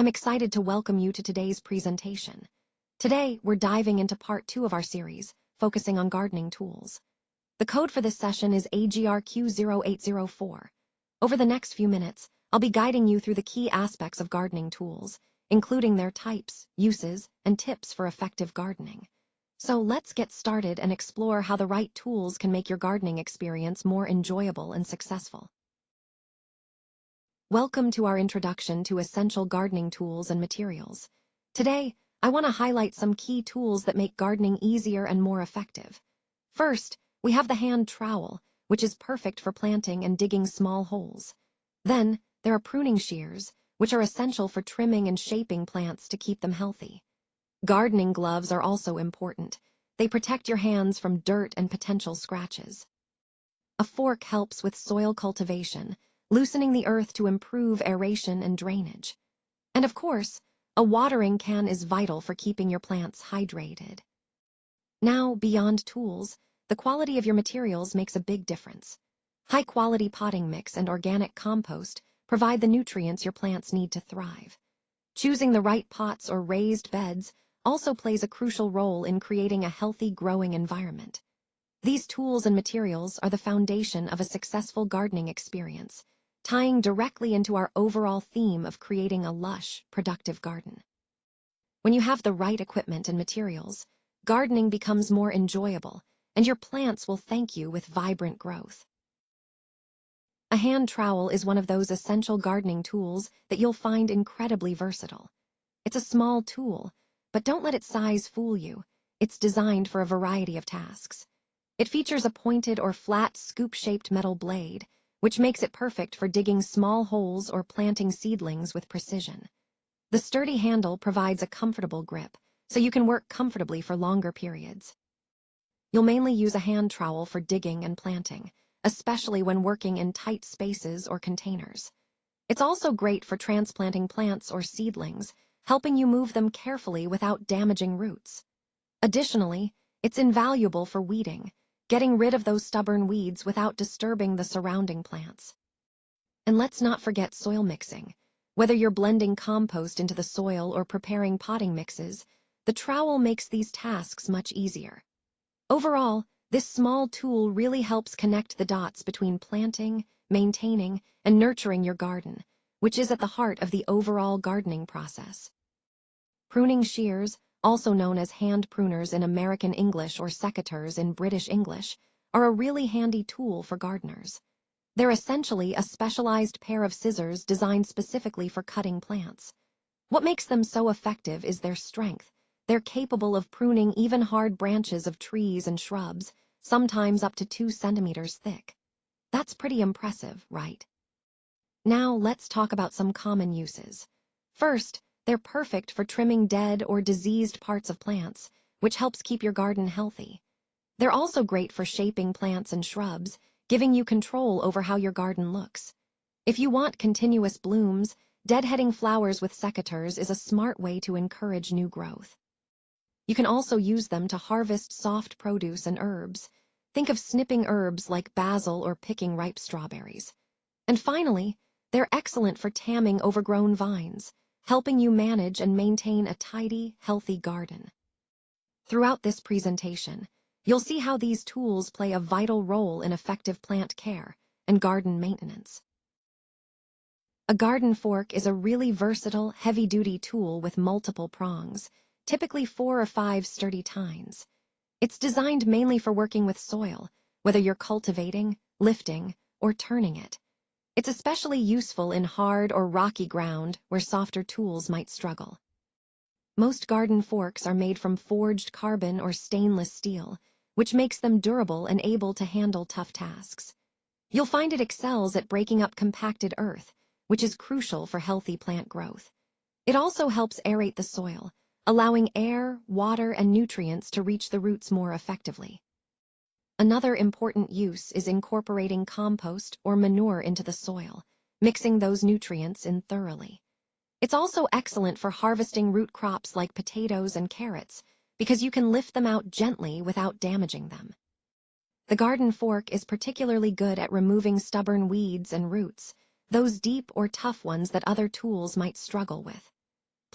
I'm excited to welcome you to today's presentation. Today, we're diving into part 2 of our series, focusing on gardening tools. The code for this session is AGR Q0804. Over the next few minutes, I'll be guiding you through the key aspects of gardening tools, including their types, uses, and tips for effective gardening. So let's get started and explore how the right tools can make your gardening experience more enjoyable and successful. Welcome to our introduction to essential gardening tools and materials. Today, I want to highlight some key tools that make gardening easier and more effective. First, we have the hand trowel, which is perfect for planting and digging small holes. Then, there are pruning shears, which are essential for trimming and shaping plants to keep them healthy. Gardening gloves are also important. They protect your hands from dirt and potential scratches. A fork helps with soil cultivation, loosening the earth to improve aeration and drainage. And of course, a watering can is vital for keeping your plants hydrated. Now, beyond tools, the quality of your materials makes a big difference. High-quality potting mix and organic compost provide the nutrients your plants need to thrive. Choosing the right pots or raised beds also plays a crucial role in creating a healthy growing environment. These tools and materials are the foundation of a successful gardening experience, tying directly into our overall theme of creating a lush, productive garden. When you have the right equipment and materials, gardening becomes more enjoyable, and your plants will thank you with vibrant growth. A hand trowel is one of those essential gardening tools that you'll find incredibly versatile. It's a small tool, but don't let its size fool you. It's designed for a variety of tasks. It features a pointed or flat scoop-shaped metal blade, which makes it perfect for digging small holes or planting seedlings with precision. The sturdy handle provides a comfortable grip, so you can work comfortably for longer periods. You'll mainly use a hand trowel for digging and planting, especially when working in tight spaces or containers. It's also great for transplanting plants or seedlings, helping you move them carefully without damaging roots. Additionally, it's invaluable for weeding, getting rid of those stubborn weeds without disturbing the surrounding plants. And let's not forget soil mixing. Whether you're blending compost into the soil or preparing potting mixes, the trowel makes these tasks much easier. Overall, this small tool really helps connect the dots between planting, maintaining, and nurturing your garden, which is at the heart of the overall gardening process. Pruning shears, also known as hand pruners in American English or secateurs in British English, are a really handy tool for gardeners. They're essentially a specialized pair of scissors designed specifically for cutting plants. What makes them so effective is their strength. They're capable of pruning even hard branches of trees and shrubs, sometimes up to 2 centimeters thick. That's pretty impressive, right? Now let's talk about some common uses. First, they're perfect for trimming dead or diseased parts of plants, which helps keep your garden healthy. They're also great for shaping plants and shrubs, giving you control over how your garden looks. If you want continuous blooms, deadheading flowers with secateurs is a smart way to encourage new growth. You can also use them to harvest soft produce and herbs. Think of snipping herbs like basil or picking ripe strawberries. And finally, they're excellent for tamming overgrown vines, helping you manage and maintain a tidy, healthy garden. Throughout this presentation, you'll see how these tools play a vital role in effective plant care and garden maintenance. A garden fork is a really versatile, heavy-duty tool with multiple prongs, typically 4 or 5 sturdy tines. It's designed mainly for working with soil, whether you're cultivating, lifting, or turning it. It's especially useful in hard or rocky ground where softer tools might struggle. Most garden forks are made from forged carbon or stainless steel, which makes them durable and able to handle tough tasks. You'll find it excels at breaking up compacted earth, which is crucial for healthy plant growth. It also helps aerate the soil, allowing air, water, and nutrients to reach the roots more effectively. Another important use is incorporating compost or manure into the soil, mixing those nutrients in thoroughly. It's also excellent for harvesting root crops like potatoes and carrots, because you can lift them out gently without damaging them. The garden fork is particularly good at removing stubborn weeds and roots, those deep or tough ones that other tools might struggle with.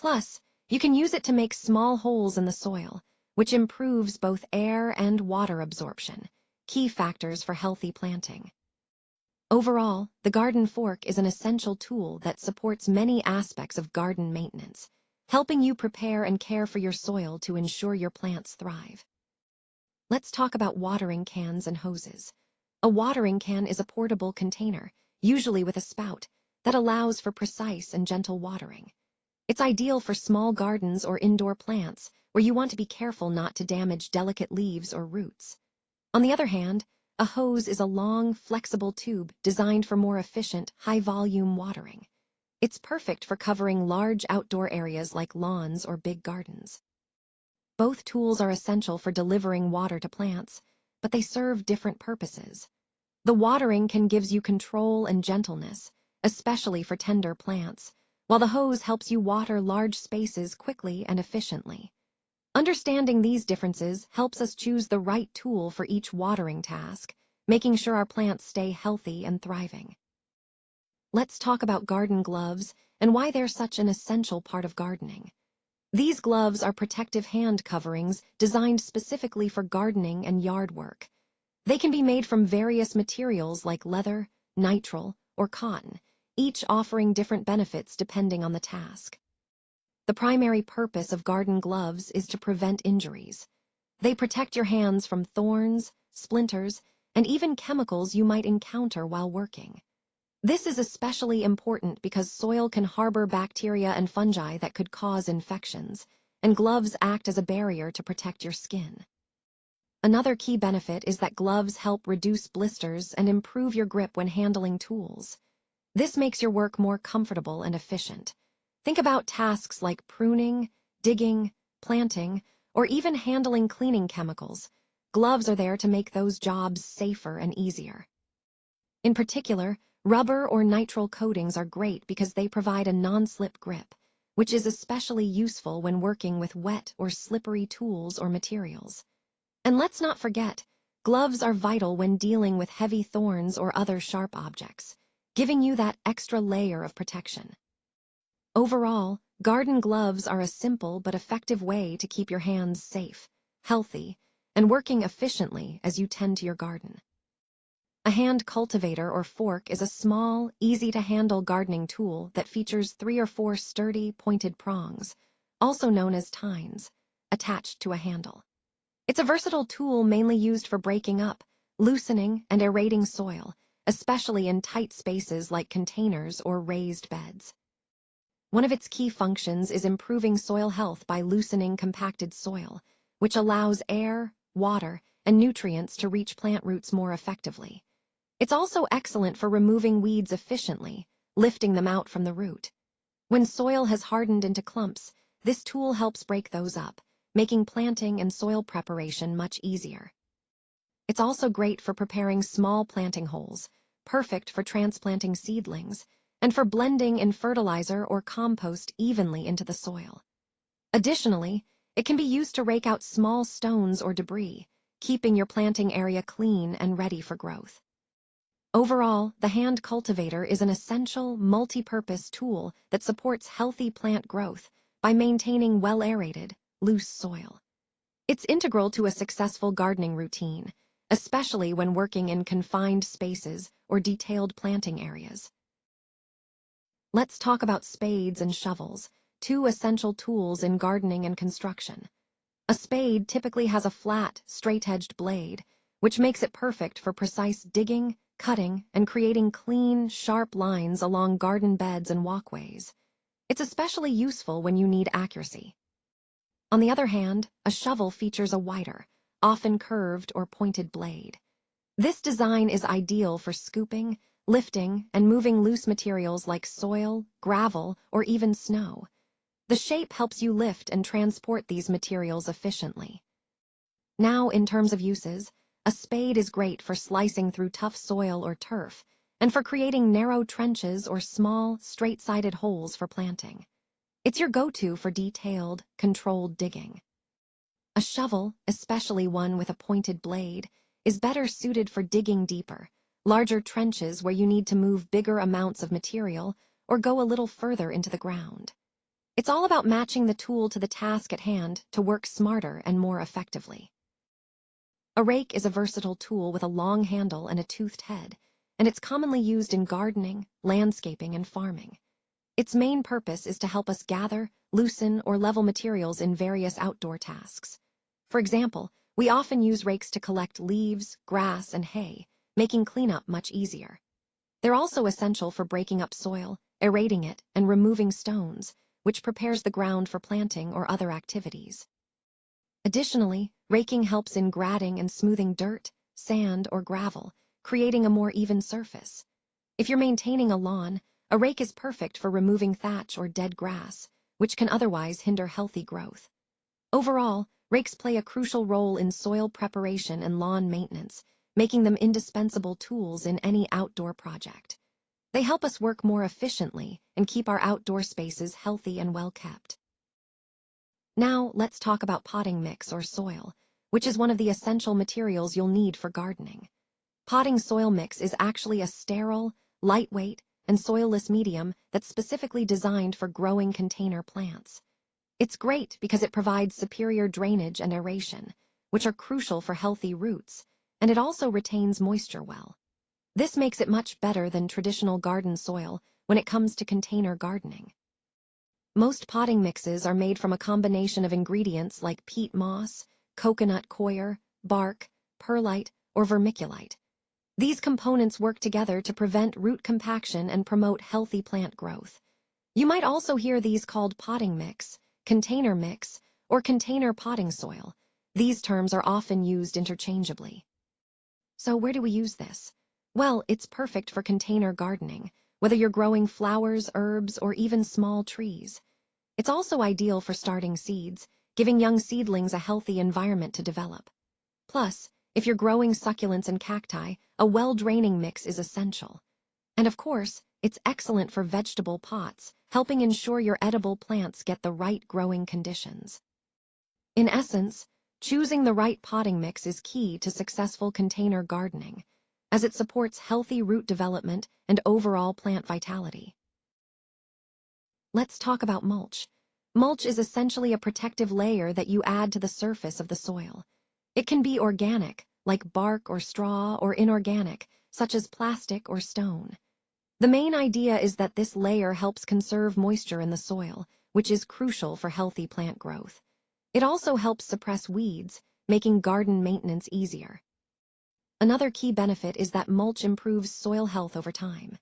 Plus, you can use it to make small holes in the soil, which improves both air and water absorption, key factors for healthy planting. Overall, the garden fork is an essential tool that supports many aspects of garden maintenance, helping you prepare and care for your soil to ensure your plants thrive. Let's talk about watering cans and hoses. A watering can is a portable container, usually with a spout, that allows for precise and gentle watering. It's ideal for small gardens or indoor plants where you want to be careful not to damage delicate leaves or roots. On the other hand, a hose is a long, flexible tube designed for more efficient, high-volume watering. It's perfect for covering large outdoor areas like lawns or big gardens. Both tools are essential for delivering water to plants, but they serve different purposes. The watering can give you control and gentleness, especially for tender plants, while the hose helps you water large spaces quickly and efficiently. Understanding these differences helps us choose the right tool for each watering task, making sure our plants stay healthy and thriving. Let's talk about garden gloves and why they're such an essential part of gardening. These gloves are protective hand coverings designed specifically for gardening and yard work. They can be made from various materials like leather, nitrile, or cotton, each offering different benefits depending on the task. The primary purpose of garden gloves is to prevent injuries. They protect your hands from thorns, splinters, and even chemicals you might encounter while working. This is especially important because soil can harbor bacteria and fungi that could cause infections, and gloves act as a barrier to protect your skin. Another key benefit is that gloves help reduce blisters and improve your grip when handling tools. This makes your work more comfortable and efficient. Think about tasks like pruning, digging, planting, or even handling cleaning chemicals. Gloves are there to make those jobs safer and easier. In particular, rubber or nitrile coatings are great because they provide a non-slip grip, which is especially useful when working with wet or slippery tools or materials. And let's not forget, gloves are vital when dealing with heavy thorns or other sharp objects, giving you that extra layer of protection. Overall, garden gloves are a simple but effective way to keep your hands safe, healthy, and working efficiently as you tend to your garden. A hand cultivator or fork is a small, easy-to-handle gardening tool that features 3 or 4 sturdy, pointed prongs, also known as tines, attached to a handle. It's a versatile tool mainly used for breaking up, loosening, and aerating soil, especially in tight spaces like containers or raised beds. One of its key functions is improving soil health by loosening compacted soil, which allows air, water, and nutrients to reach plant roots more effectively. It's also excellent for removing weeds efficiently, lifting them out from the root. When soil has hardened into clumps, this tool helps break those up, making planting and soil preparation much easier. It's also great for preparing small planting holes, perfect for transplanting seedlings, and for blending in fertilizer or compost evenly into the soil. Additionally, it can be used to rake out small stones or debris, keeping your planting area clean and ready for growth. Overall, the hand cultivator is an essential, multi-purpose tool that supports healthy plant growth by maintaining well-aerated, loose soil. It's integral to a successful gardening routine, especially when working in confined spaces or detailed planting areas. Let's talk about spades and shovels, 2 essential tools in gardening and construction. A spade typically has a flat, straight-edged blade, which makes it perfect for precise digging, cutting, and creating clean, sharp lines along garden beds and walkways. It's especially useful when you need accuracy. On the other hand, a shovel features a wider, often curved or pointed blade. This design is ideal for scooping, lifting, and moving loose materials like soil, gravel, or even snow. The shape helps you lift and transport these materials efficiently. Now, in terms of uses, a spade is great for slicing through tough soil or turf, and for creating narrow trenches or small, straight-sided holes for planting. It's your go-to for detailed, controlled digging. A shovel, especially one with a pointed blade, is better suited for digging deeper, larger trenches where you need to move bigger amounts of material or go a little further into the ground. It's all about matching the tool to the task at hand to work smarter and more effectively. A rake is a versatile tool with a long handle and a toothed head, and it's commonly used in gardening, landscaping, and farming. Its main purpose is to help us gather, loosen, or level materials in various outdoor tasks. For example, we often use rakes to collect leaves, grass, and hay, making cleanup much easier. They're also essential for breaking up soil, aerating it, and removing stones, which prepares the ground for planting or other activities. Additionally, raking helps in grading and smoothing dirt, sand, or gravel, creating a more even surface. If you're maintaining a lawn, a rake is perfect for removing thatch or dead grass, which can otherwise hinder healthy growth. Overall, rakes play a crucial role in soil preparation and lawn maintenance, making them indispensable tools in any outdoor project. They help us work more efficiently and keep our outdoor spaces healthy and well kept. Now, let's talk about potting mix or soil, which is one of the essential materials you'll need for gardening. Potting soil mix is actually a sterile, lightweight, and soilless medium that's specifically designed for growing container plants. It's great because it provides superior drainage and aeration, which are crucial for healthy roots, and it also retains moisture well. This makes it much better than traditional garden soil when it comes to container gardening. Most potting mixes are made from a combination of ingredients like peat moss, coconut coir, bark, perlite, or vermiculite. These components work together to prevent root compaction and promote healthy plant growth. You might also hear these called potting mix, container mix, or container potting soil. These terms are often used interchangeably. So where do we use this? Well, it's perfect for container gardening, whether you're growing flowers, herbs, or even small trees. It's also ideal for starting seeds, giving young seedlings a healthy environment to develop. Plus, if you're growing succulents and cacti, a well-draining mix is essential. And of course, it's excellent for vegetable pots, helping ensure your edible plants get the right growing conditions. In essence, choosing the right potting mix is key to successful container gardening, as it supports healthy root development and overall plant vitality. Let's talk about mulch. Mulch is essentially a protective layer that you add to the surface of the soil. It can be organic, like bark or straw, or inorganic, such as plastic or stone. The main idea is that this layer helps conserve moisture in the soil, which is crucial for healthy plant growth. It also helps suppress weeds, making garden maintenance easier. Another key benefit is that mulch improves soil health over time.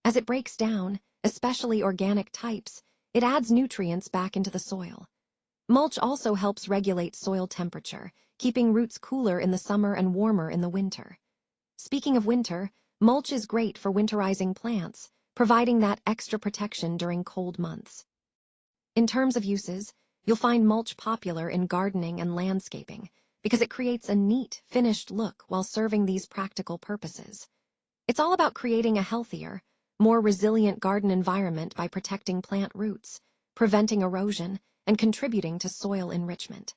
As it breaks down, especially organic types, it adds nutrients back into the soil. Mulch also helps regulate soil temperature, keeping roots cooler in the summer and warmer in the winter. Speaking of winter, mulch is great for winterizing plants, providing that extra protection during cold months. In terms of uses, you'll find mulch popular in gardening and landscaping because it creates a neat, finished look while serving these practical purposes. It's all about creating a healthier, more resilient garden environment by protecting plant roots, preventing erosion, and contributing to soil enrichment.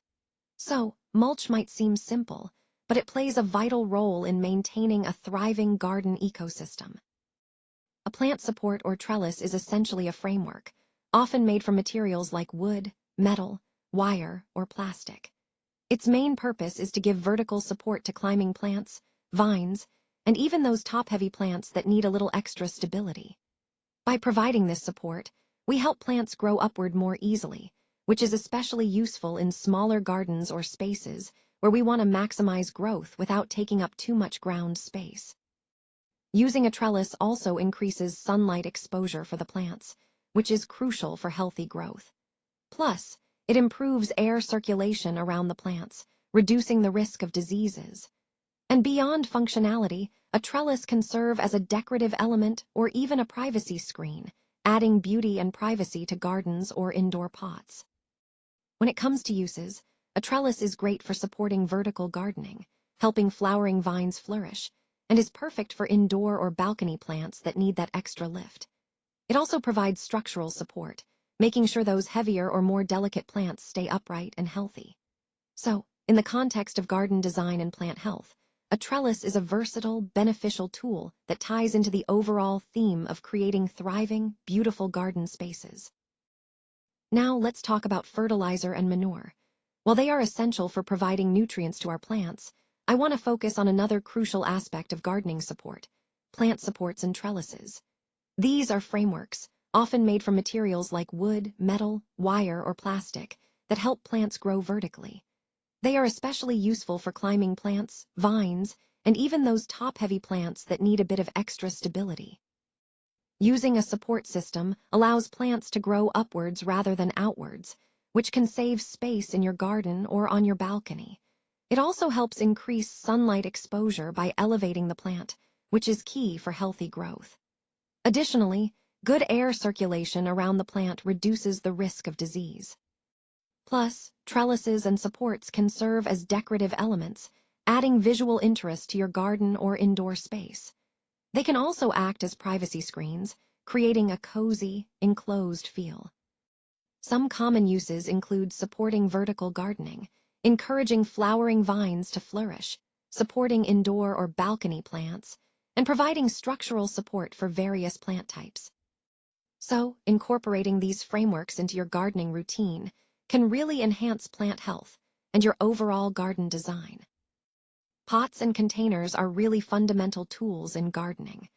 So, mulch might seem simple, but it plays a vital role in maintaining a thriving garden ecosystem. A plant support or trellis is essentially a framework, often made from materials like wood, metal, wire, or plastic. Its main purpose is to give vertical support to climbing plants, vines, and even those top-heavy plants that need a little extra stability. By providing this support, we help plants grow upward more easily, which is especially useful in smaller gardens or spaces where we want to maximize growth without taking up too much ground space. Using a trellis also increases sunlight exposure for the plants, which is crucial for healthy growth. Plus, it improves air circulation around the plants, reducing the risk of diseases. And beyond functionality, a trellis can serve as a decorative element or even a privacy screen, adding beauty and privacy to gardens or indoor pots. When it comes to uses, a trellis is great for supporting vertical gardening, helping flowering vines flourish, and is perfect for indoor or balcony plants that need that extra lift. It also provides structural support, making sure those heavier or more delicate plants stay upright and healthy. So, in the context of garden design and plant health, a trellis is a versatile, beneficial tool that ties into the overall theme of creating thriving, beautiful garden spaces. Now let's talk about fertilizer and manure. While they are essential for providing nutrients to our plants, I want to focus on another crucial aspect of gardening support: plant supports and trellises. These are frameworks, often made from materials like wood, metal, wire, or plastic, that help plants grow vertically. They are especially useful for climbing plants, vines, and even those top-heavy plants that need a bit of extra stability. Using a support system allows plants to grow upwards rather than outwards, which can save space in your garden or on your balcony. It also helps increase sunlight exposure by elevating the plant, which is key for healthy growth. Additionally, good air circulation around the plant reduces the risk of disease. Plus, trellises and supports can serve as decorative elements, adding visual interest to your garden or indoor space. They can also act as privacy screens, creating a cozy, enclosed feel. Some common uses include supporting vertical gardening, encouraging flowering vines to flourish, supporting indoor or balcony plants, and providing structural support for various plant types. So, incorporating these frameworks into your gardening routine can really enhance plant health and your overall garden design. Pots and containers are really fundamental tools in gardening.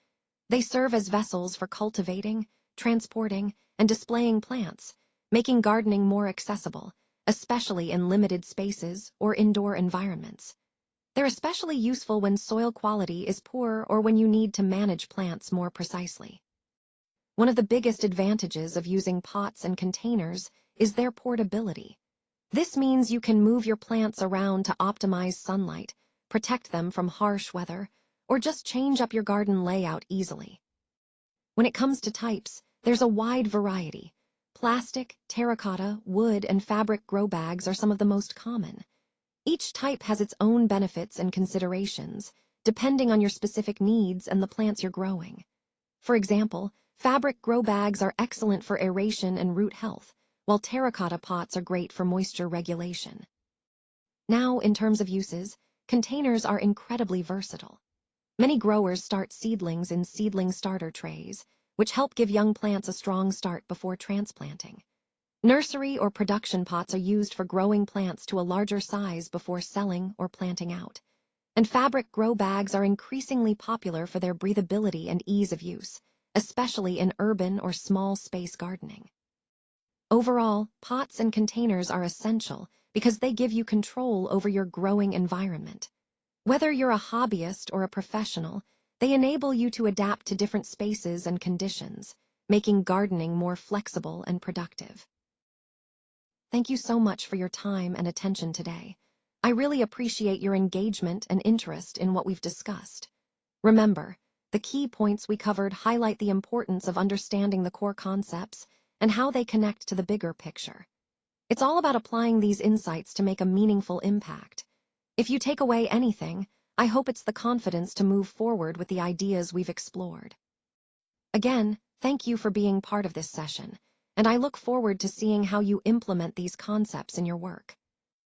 They serve as vessels for cultivating, transporting, and displaying plants, making gardening more accessible, especially in limited spaces or indoor environments. They're especially useful when soil quality is poor or when you need to manage plants more precisely. One of the biggest advantages of using pots and containers is their portability. This means you can move your plants around to optimize sunlight, protect them from harsh weather, or just change up your garden layout easily. When it comes to types, there's a wide variety. Plastic, terracotta, wood, and fabric grow bags are some of the most common. Each type has its own benefits and considerations, depending on your specific needs and the plants you're growing. For example, fabric grow bags are excellent for aeration and root health, while terracotta pots are great for moisture regulation. Now, in terms of uses, containers are incredibly versatile. Many growers start seedlings in seedling starter trays, which help give young plants a strong start before transplanting. Nursery or production pots are used for growing plants to a larger size before selling or planting out. And fabric grow bags are increasingly popular for their breathability and ease of use, especially in urban or small space gardening. Overall, pots and containers are essential because they give you control over your growing environment. Whether you're a hobbyist or a professional, they enable you to adapt to different spaces and conditions, making gardening more flexible and productive. Thank you so much for your time and attention today. I really appreciate your engagement and interest in what we've discussed. Remember, the key points we covered highlight the importance of understanding the core concepts and how they connect to the bigger picture. It's all about applying these insights to make a meaningful impact. If you take away anything, I hope it's the confidence to move forward with the ideas we've explored. Again, thank you for being part of this session, and I look forward to seeing how you implement these concepts in your work.